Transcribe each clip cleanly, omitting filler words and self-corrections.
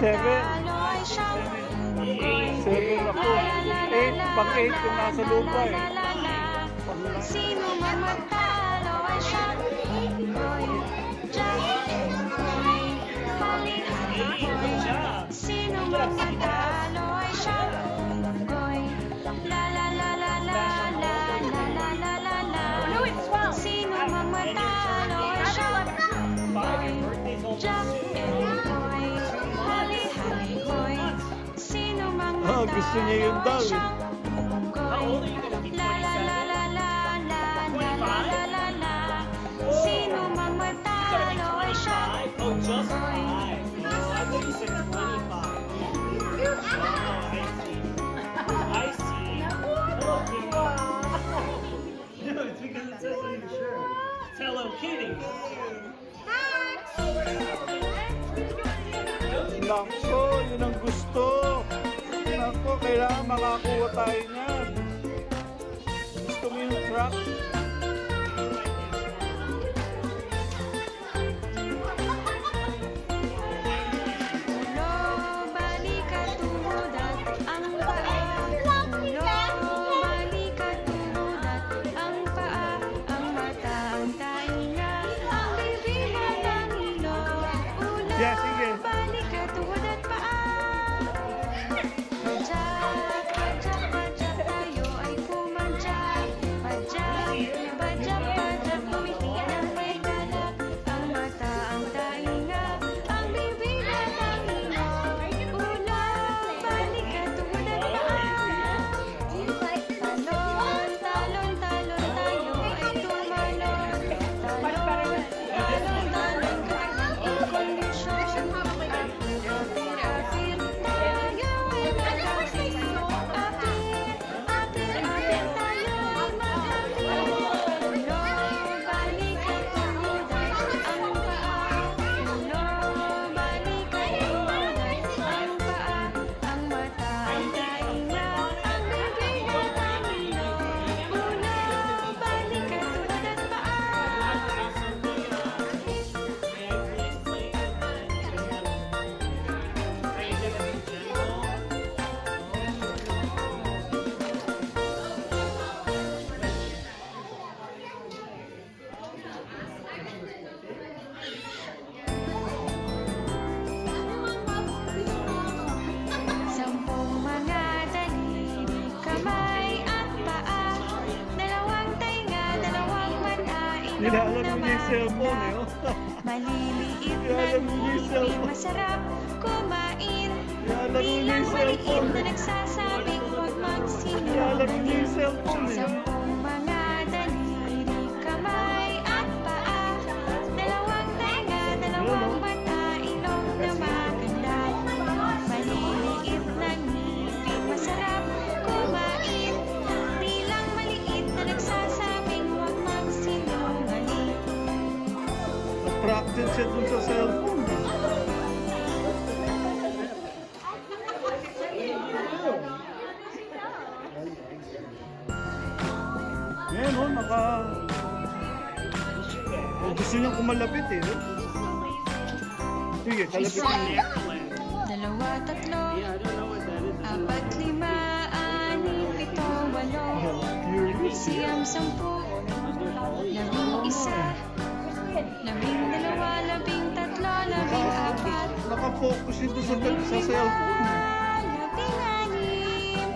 Manalo ay siyang unggoy. 7 ako. 8, pang-8 yung nasa lupa eh. Sino man magtalo ay siyang unggoy. Jack unggoy, hali-hali-hoy. Sino man magtalo ay siyang unggoy. La la la la la la la la la la la. Sino man magtalo ay siyang unggoy. Jack unggoy, hali-hali-hoy. Sino man magtalo gusto niya yun daw eh. ay siyang unggoy. La la la la la la la la la la la. Sino man magtalo ay siyang Oh, just unggoy. 5. Oh, I thought you said 25. I see. Hello, Kitty. No, it's because it says on your shirt. It's Hello Kitty. Nako, yun ang gusto. Nako, kailangan makakuha tayo niyan. Gusto mo yung truck? Ulo, balikat, tuhod at ang paa. Ulo, balikat, tuhod at ang paa. Ang mata, ang tainga, ang bibig at ang ilong. Ulo, Yeah, sige. balikat, tuhod at paa. Padyak, padyak, padyak, tayo ay pumadyak. Padyak, padyak, padyak, tumitingin ang may galak. Ang mata, ang tainga, ang bibig at ang ilong. Ulo, balikat, tuhod at paa. Talon, talon, talon, tayo ay tumalon. Talon, talon, talon, kanyang kondisyon. Apir, apir, apir, tayo ay mag-apir. Apir, apir, apir, tayo ay mag-apir. Ulo, balikat, tuhod at ang paa. Ulo, balikat, tuhod at ang paa. Ang mata, ang tainga, ang bibig at ang ilong. Ulo, balikat, tuhod at paa. Sampung mga daliri, kamay at paa. Dalawang tainga, dalawang mata, ilong Nilalaro na niya yung cellphone eh. maganda. Oh. Maliliit na Nilalaro niya yung ngipin, cellphone. masarap kumain. Nilalaro niya Bilang yung maliit cellphone. na nagsasabing huwag Nilalaro niya yung magsinungaling. cellphone eh. Sampung mga daliri, kamay at paa. Dalawang tainga, dalawang mata, ilong na maganda. Maliliit na ngipin, masarap kumain. Bilang maliit na nagsasabing huwag magsinungaling. Nag-practice siya dun sa cellphone. Ngayon, oh, gusto niyang kumalapit eh. No? Sige, kalapit niya. Dalawa, tatlo, Yeah, I don't know what that is. apat, lima, anim, pito, walo, siyam, sampu, labing isa, labing dalawa, labing tatlo, labing apat, Naka-focus yun doon sa labing cellphone. lima, labing anim,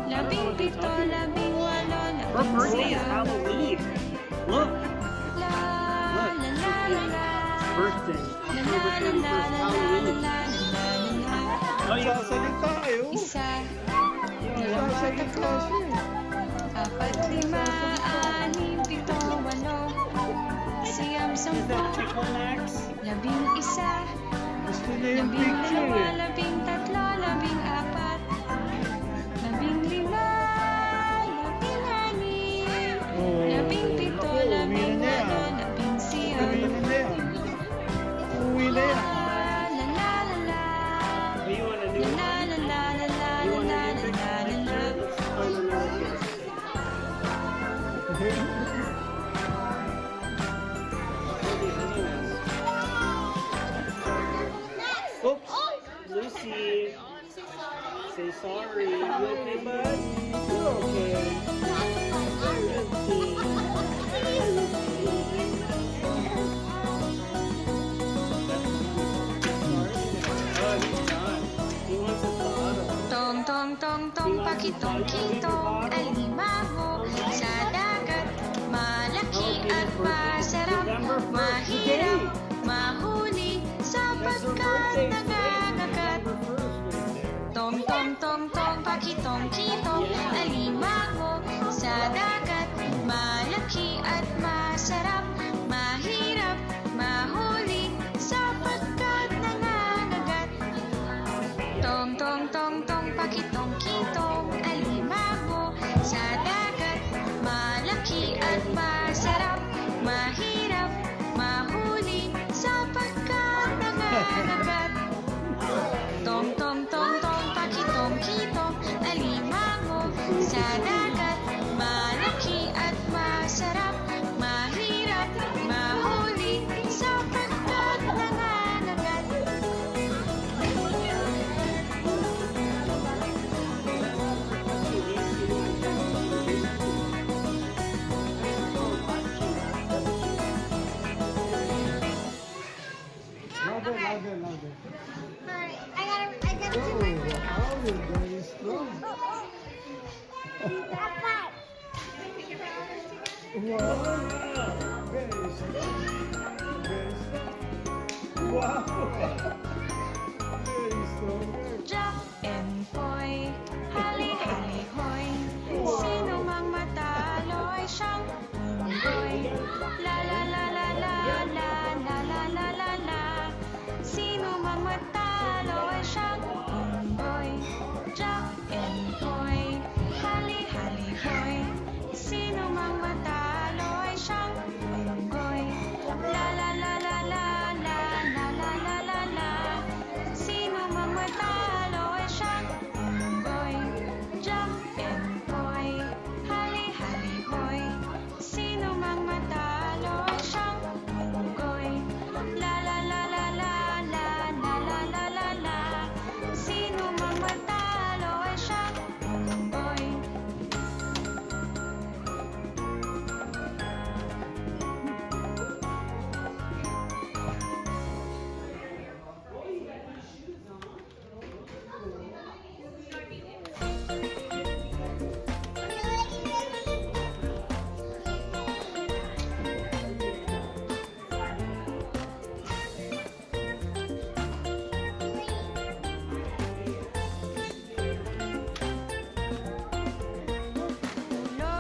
labing pito, labing walo, Her labing birthday is siyam, Halloween. Look, la la la la la, birthday. la la la la la la la la la. Oh, yeah. Sasalita eh. Oh. Isa, dalawa, tatlo, apat, lima, anim, pito, walo, siyam, Is sampu, that Pickle Max? labing isa, Gusto niya yung labing picture dalawa, eh. labing tatlo, labing apat, labing lima, labing anim, Oh. labing pito, Naku, labing uwi na walo, yan. labing siyam, Uwi na yan. Uwi na yan. la la la la, Oh, you want a new la one? la la la la You la want la a new la la la la. picture? Let's find another picture. Oops. Lucy okay. Sorry. You okay, bud? You're okay. Oh, he's done. He wants a bottle. Tong tong tong tong pakitong kitong alimango sa dagat. Malaki at masarap, mahirap mahuli sapagkat nangangagat. Tong tong tong tong pakitong kitong alimango sa dagat. Malaki at masarap, mahirap mahuli sapagkat nangangagat. Tong tong tong tong pakitong kitong alimango sa dagat. Malaki at masarap, mahirap mahuli sapagkat nangangagat. Tong tong tong tong pakitong kitong alimango sa dagat. Malaki at masarap, mahirap mahuli sapagkat nangangagat. Louder, louder, louder. Alright, I gotta do my thing. Wow, you're very strong. Five. Wow, very strong. Very strong. Wow. Very strong. Jack and Poy, hali-hali hoy. Sino mang matalo ay siyang unggoy. La la la la la la la la la la la. Sino mang matalo ay siyang unggoy. Jack and Poy, hali-hali hoy. Sino mang matalo ay siyang unggoy. La la la la la la la la la la la. Sino mang matalo ay siyang unggoy. Jack and Poy, hali-hali hoy. Sino mang matalo ay siyang unggoy. La la la la la la la la la la la. Sino mang matalo ay siyang unggoy. Ulo,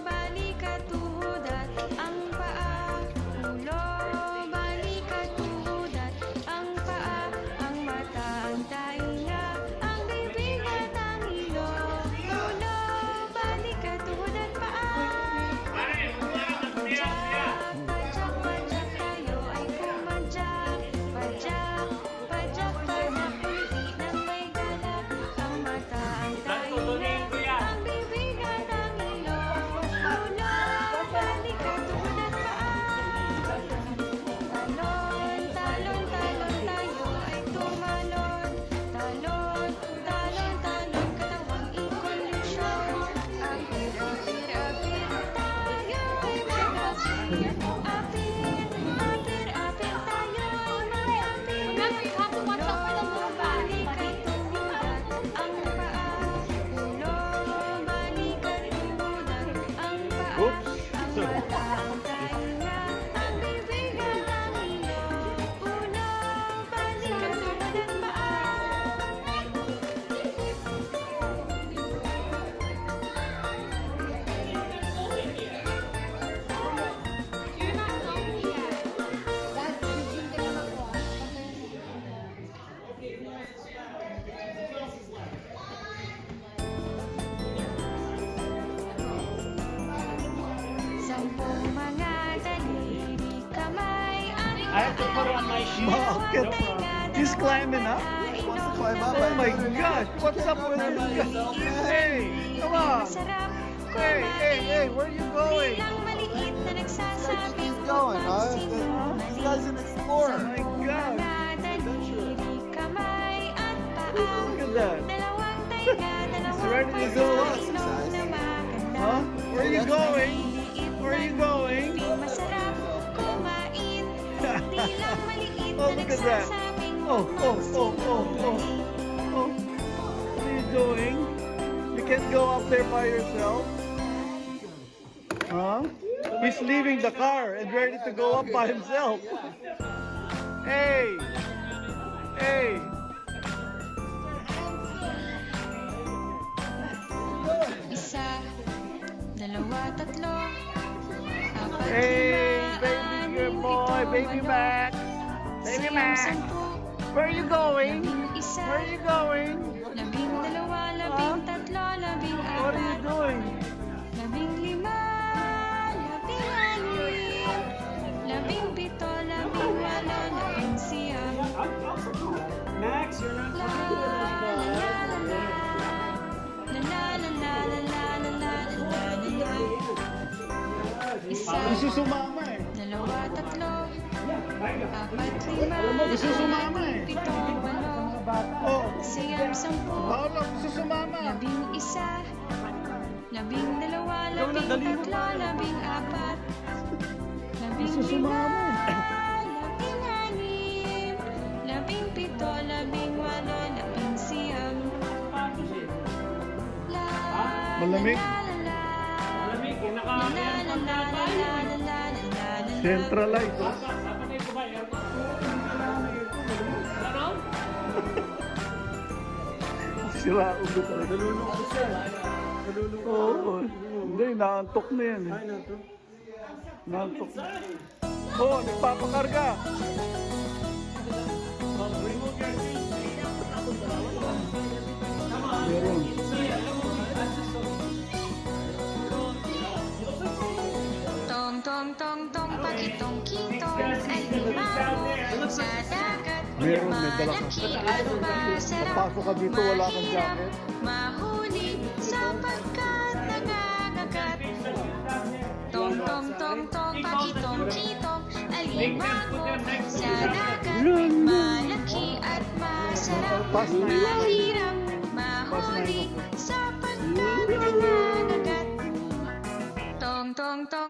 balikat, tuhod at ang paa. Ulo, balikat, tuhod at ang paa. Ang mata, ang tainga, ang bibig at ang ilong. Ulo, balikat, tuhod at paa. Padyak, padyak, padyak, tayo ay pumadyak. Padyak, padyak, padyak, kuliti ng may galak. Ang mata, ang tainga, ang bibig at ang ilong. Ulo, balikat, tuhod at paa. Talon, talon, talon, tayo ay tumalon. Talon, talon, talon, katawang ikondisyon. Apir, apir, apir, tayo ay mag-apir. Apir, apir, apir, tayo ay mag-apir. Ulo, balikat, tuhod at ang paa. Ulo, balikat, tuhod at ang paa. Oops. Ang mata, ang tainga, ang bibig at ang ilong. Ulo, balikat, tuhod at paa. Sampung mga daliri kamay ang I have to put on my shoes. Wow, No get- problem. He's climbing up. Climb up. Oh my gosh, what's up with this guy? Hey, come on. Hey, hey, hey, where are you going? Bilang maliit na nagsasabi He's going, huh? This guy's an Oh explorer. my God. Mga daliri kamay at paa. Look at that. Dalawang tayo Ready to go up? Huh? Where are you going? Where are you going? Masarap kumain. Di lang maliit Oh, na look at that. nagsasabing Oh. Oh, what are you doing? You can't go up there by yourself? Huh? He's leaving the car and ready to go up by himself. Hey! Hey! Isa, dalawa, tatlo, apat, Hey, lima, baby anim, boy, pito, baby walo, Mac. Baby siyam, Mac. sampu, Where are you going? labing isa, Where are you going? labing dalawa, labing tatlo, labing What are you apat, doing? labing lima, labing anim, labing pito, labing walo, labing siyam. Max, you're not La coming with us, la bud. la la la. La la la la la la la la la la. Isa, Gusto sumama eh. dalawa, tatlo, apat, lima, Gusto sumama eh. pito, walo, Oh, siyam, sampu, Paolo, gusto sumama. labing isa, labing dalawa, labing tatlo, labing apat, labing Gusto lima, sumama labing anim, labing pito, labing walo, labing siyam. La Malamig. la la la. Malamig, eh, La la la la la la la la la la. Centralized. Oh. Dapat kayo ba, aircon? Ano? Sira ulo talaga. Nalulung ako siya. Nalulung ako. Oo. Hindi, naantok na yan eh. Ay, nato. Naantok na. Oh, nagpapakarga. Meron. Tong tong tong tong pakitong kitong ay lumago sa dagat. Meron, may dala ka. Malaki at masarap. Papasok ka dito, wala kang Mahirap jacket. mahuli sapagkat nangangagat. Tong tong tong tong pakitong kitong ay lumago sa dagat. Malaki at masarap. Pass na yun. Mahirap mahuli sapagkat nangangagat. Tong tong tong